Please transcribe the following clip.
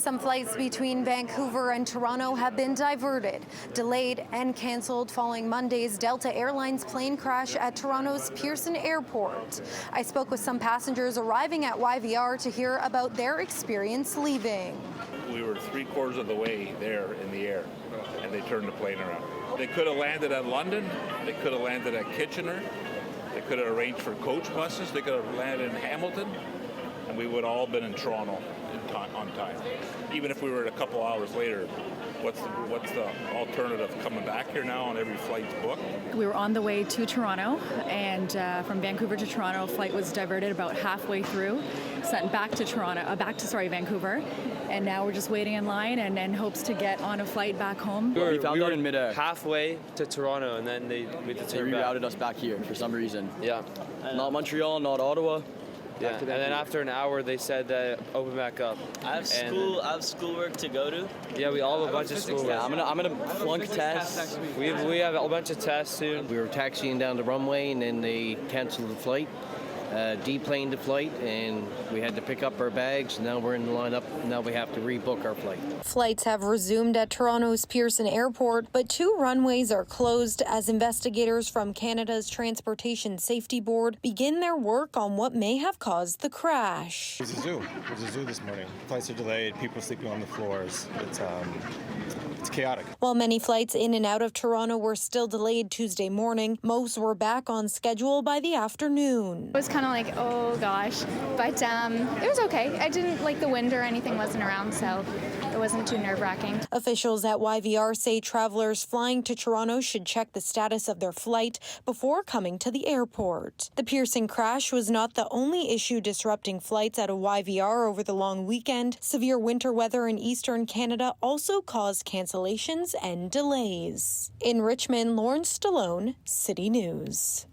Some flights between Vancouver and Toronto have been diverted, delayed, and canceled following Monday's Delta Airlines plane crash at Toronto's Pearson Airport. I spoke with some passengers arriving at YVR to hear about their experience leaving. We were 3/4 of the way there in the air, and they turned the plane around. They could have landed at London, they could have landed at Kitchener, they could have arranged for coach buses, they could have landed in Hamilton, and we would have all been in Toronto on time. Even if we were a couple hours later, what's the alternative? Coming back here now and every flight's booked? We were on the way to Toronto, and from Vancouver to Toronto, flight was diverted about halfway through, sent back to Vancouver, and now we're just waiting in line and hopes to get on a flight back home. We found out in midair. Halfway to Toronto, and then they rerouted us back here for some reason. Yeah. Not Montreal, not Ottawa. Yeah, and then after an hour, they said that open back up. I have schoolwork to go to. Yeah, we all have a bunch of schoolwork. Yeah, I'm gonna flunk tests. We have a bunch of tests soon. We were taxiing down the runway, and then they canceled the flight, deplaned the flight, and we had to pick up our bags. Now we're in the lineup. Now we have to rebook our flight. Flights have resumed at Toronto's Pearson Airport, but 2 runways are closed as investigators from Canada's Transportation Safety Board begin their work on what may have caused the crash. It was a zoo this morning. Flights are delayed, people sleeping on the floors. It's chaotic. While many flights in and out of Toronto were still delayed Tuesday morning, most were back on schedule by the afternoon. It was kind of like, oh gosh, but it was okay. I didn't like the wind or anything wasn't around, so it wasn't too nerve-wracking. Officials at YVR say travelers flying to Toronto should check the status of their flight before coming to the airport. The Pearson crash was not the only issue disrupting flights out of YVR over the long weekend. Severe winter weather in eastern Canada also caused cancellations and delays. In Richmond, Lauren Stallone, City News.